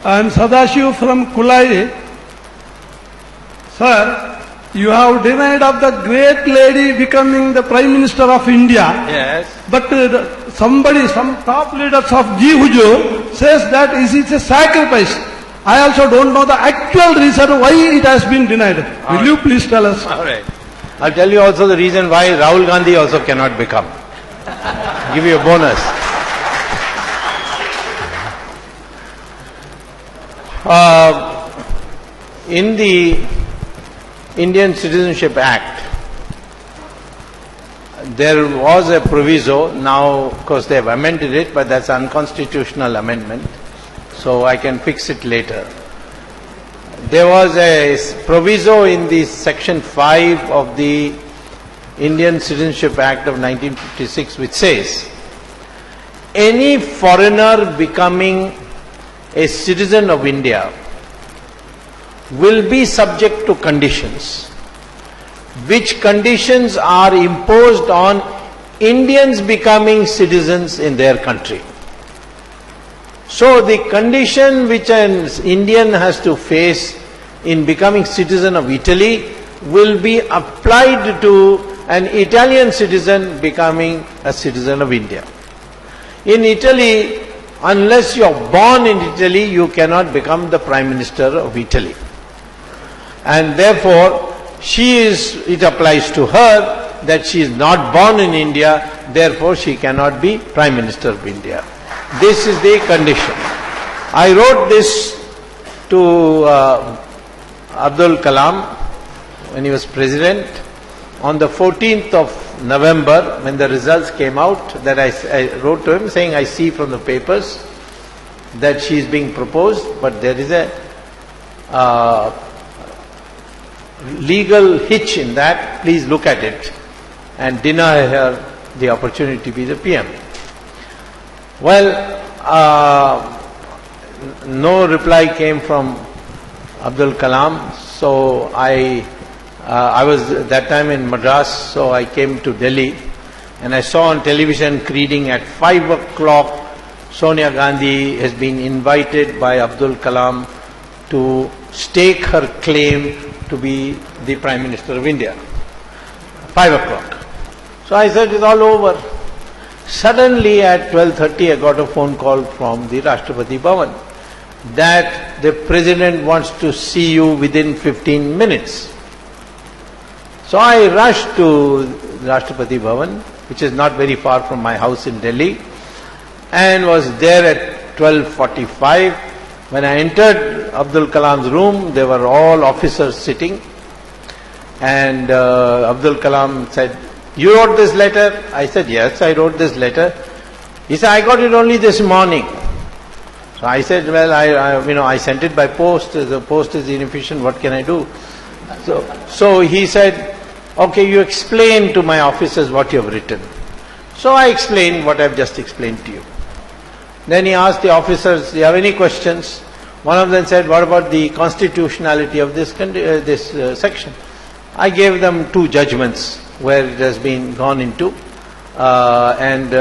I am Sadashiv from Kulai. Sir, you have denied of the great lady becoming the Prime Minister of India. Yes. But some top leaders of Hujur says that it is a sacrifice. I also don't know the actual reason why it has been denied. Will you please tell us? All right. I'll tell you also the reason why Rahul Gandhi also cannot become. Give you a bonus. In the Indian Citizenship Act, there was a proviso. Now, of course, they have amended it, but that's unconstitutional amendment, so I can fix it later. There was a proviso in the Section 5 of the Indian Citizenship Act of 1956 which says, any foreigner becoming a citizen of India will be subject to conditions, which conditions are imposed on Indians becoming citizens in their country. So the condition which an Indian has to face in becoming citizen of Italy will be applied to an Italian citizen becoming a citizen of India. In Italy, unless you are born in Italy, you cannot become the Prime Minister of Italy. And therefore, it applies to her that she is not born in India, therefore she cannot be Prime Minister of India. This is the condition. I wrote this to Abdul Kalam when he was President on the 14th of November when the results came out, that I wrote to him saying, I see from the papers that she is being proposed, but there is a legal hitch in that. Please look at it and deny her the opportunity to be the PM. Well, no reply came from Abdul Kalam, so I was that time in Madras, so I came to Delhi and I saw on television reading at 5 o'clock Sonia Gandhi has been invited by Abdul Kalam to stake her claim to be the Prime Minister of India. 5 o'clock. So I said, it's all over. Suddenly at 12:30 I got a phone call from the Rashtrapati Bhavan that the President wants to see you within 15 minutes. So I rushed to Rashtrapati Bhavan, which is not very far from my house in Delhi, and was there at 12:45. When I entered Abdul Kalam's room, there were all officers sitting, and Abdul Kalam said, you wrote this letter? I said, yes, I wrote this letter. He said, I got it only this morning. So I said, well, I sent it by post. The post is inefficient. What can I do? So he said, okay, you explain to my officers what you have written. So I explained what I have just explained to you. Then he asked the officers, do you have any questions? One of them said, what about the constitutionality of this section? I gave them 2 judgments where it has been gone into, and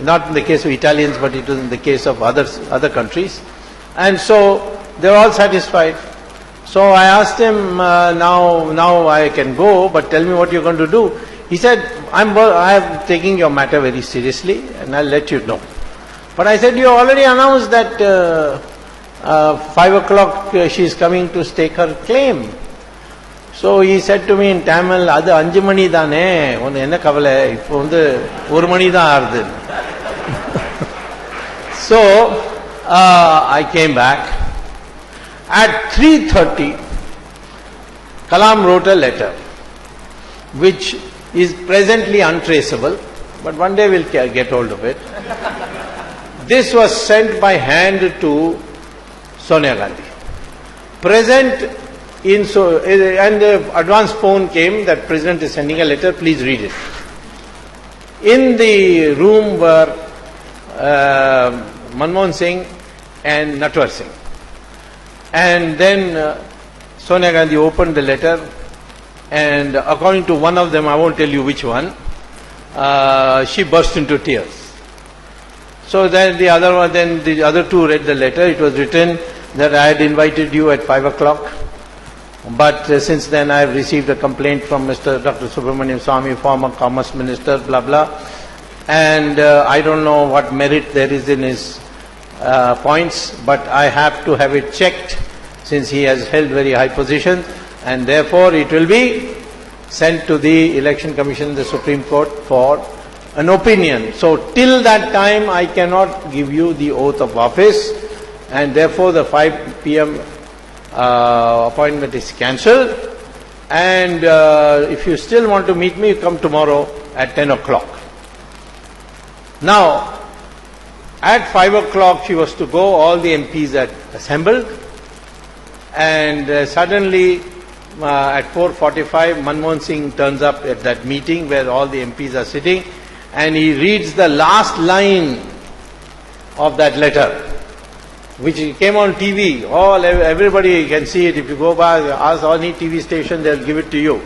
not in the case of Italians, but it was in the case of other countries. And so they were all satisfied. So I asked him, now I can go, but tell me what you're going to do. He said, I am taking your matter very seriously and I'll let you know. But I said, you already announced that 5 o'clock she is coming to stake her claim. So he said to me in Tamil, அது 5 மணி தானே, உன்னை என்ன கவலை, இப்போ 1 மணி தான் ஆறுது. So I came back. At 3:30, Kalam wrote a letter, which is presently untraceable, but one day we'll get hold of it. This was sent by hand to Sonia Gandhi. Present and the advance phone came that President is sending a letter, please read it. In the room were Manmohan Singh and Natwar Singh. And then Sonia Gandhi opened the letter, and according to one of them, I won't tell you which one, she burst into tears. So then the other two read the letter. It was written that I had invited you at 5 o'clock. But since then I have received a complaint from Dr. Subramaniam Swamy, former Commerce Minister, blah blah. And I don't know what merit there is in his points, but I have to have it checked since he has held very high position, and therefore it will be sent to the Election Commission, the Supreme Court, for an opinion. So till that time I cannot give you the oath of office, and therefore the 5 p.m. Appointment is cancelled. And if you still want to meet me, come tomorrow at 10 o'clock. Now, at 5 o'clock she was to go, all the MPs had assembled, and suddenly at 4:45 Manmohan Singh turns up at that meeting where all the MPs are sitting, and he reads the last line of that letter, which came on TV. Everybody can see it. If you go by, ask any TV station, they'll give it to you.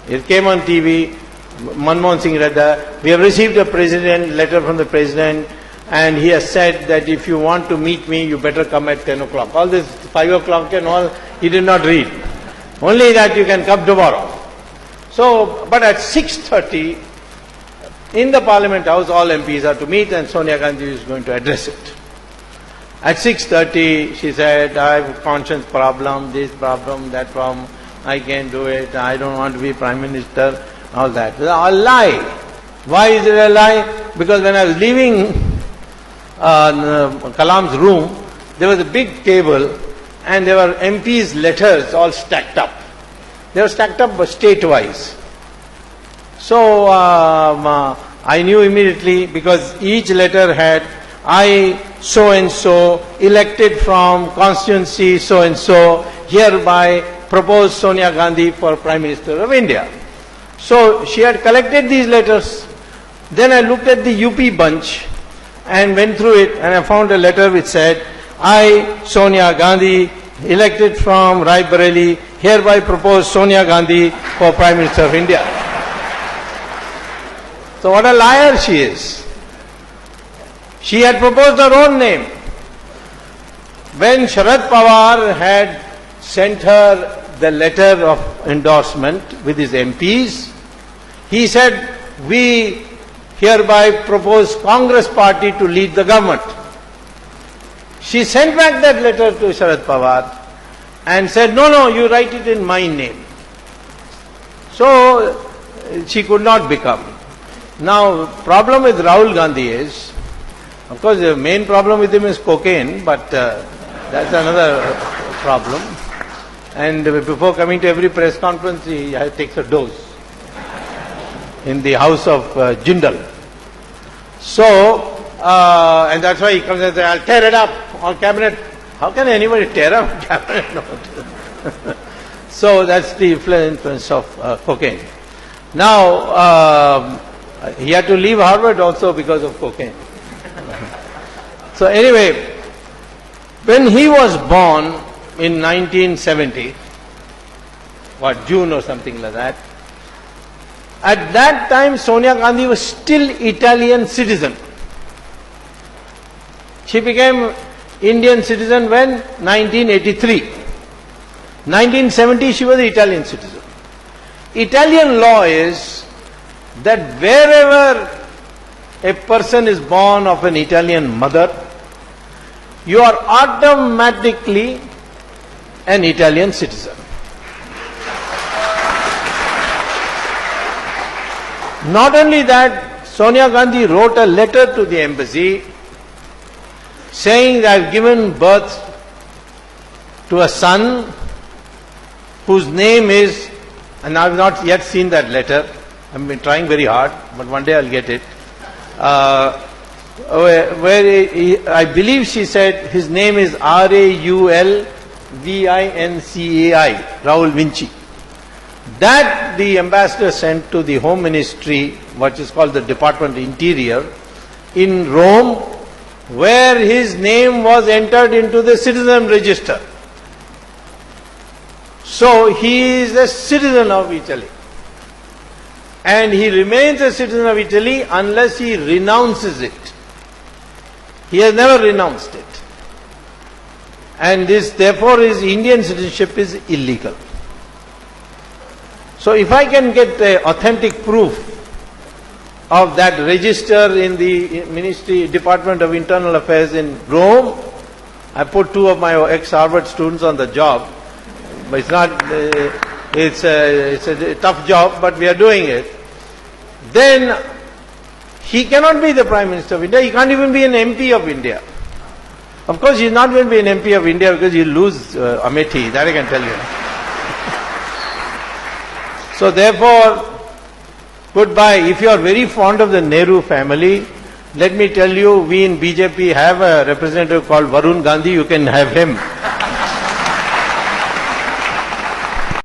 It came on TV. Manmohan Singh read that. We have received a letter from the President, and he has said that if you want to meet me, you better come at 10 o'clock. All this 5 o'clock and all, he did not read. Only that you can come tomorrow. So, but at 6:30, in the Parliament House, all MPs are to meet, and Sonia Gandhi is going to address it. At 6:30, she said, I have a conscience problem, this problem, that problem, I can't do it, I don't want to be Prime Minister, all that. A lie. Why is it a lie? Because when I was leaving Kalam's room, there was a big table, and there were MPs' letters all stacked up. They were stacked up state-wise. So I knew immediately, because each letter had, I so-and-so, elected from constituency so-and-so, hereby propose Sonia Gandhi for Prime Minister of India. So she had collected these letters. Then I looked at the UP bunch and went through it, and I found a letter which said, I, Sonia Gandhi, elected from Raebareli, hereby propose Sonia Gandhi for Prime Minister of India. So what a liar she is. She had proposed her own name. When Sharad Pawar had sent her the letter of endorsement with his MPs, he said, we hereby propose Congress party to lead the government. She sent back that letter to Sharad Pawar and said, no, you write it in my name. So she could not become. Now, problem with Rahul Gandhi is, of course, the main problem with him is cocaine, but that's another problem. And before coming to every press conference, he takes a dose in the house of Jindal. So, and that's why he comes and says, I'll tear it up on cabinet. How can anybody tear up cabinet note? So that's the influence of cocaine. Now, he had to leave Harvard also because of cocaine. So anyway, when he was born in 1970, June or something like that, at that time Sonia Gandhi was still Italian citizen. She became Indian citizen when? 1983. 1970 she was an Italian citizen. Italian law is that wherever a person is born of an Italian mother, you are automatically an Italian citizen. Not only that, Sonia Gandhi wrote a letter to the embassy saying that I have given birth to a son whose name is, and I have not yet seen that letter, I have been trying very hard, but one day I will get it, where I believe she said his name is Raul Vincai, Raul Vinci. That the ambassador sent to the Home Ministry, what is called the Department of Interior, in Rome, where his name was entered into the citizen register. So he is a citizen of Italy. And he remains a citizen of Italy unless he renounces it. He has never renounced it. And this, therefore, his Indian citizenship is illegal. So if I can get authentic proof of that register in the Ministry, Department of Internal Affairs in Rome, I put 2 of my ex-Harvard students on the job, but it's not, it's a tough job, but we are doing it. Then he cannot be the Prime Minister of India, he can't even be an MP of India. Of course, he is not going to be an MP of India because he'll lose Amethi, that I can tell you. So therefore, goodbye. If you are very fond of the Nehru family, let me tell you, we in BJP have a representative called Rahul Gandhi, you can have him.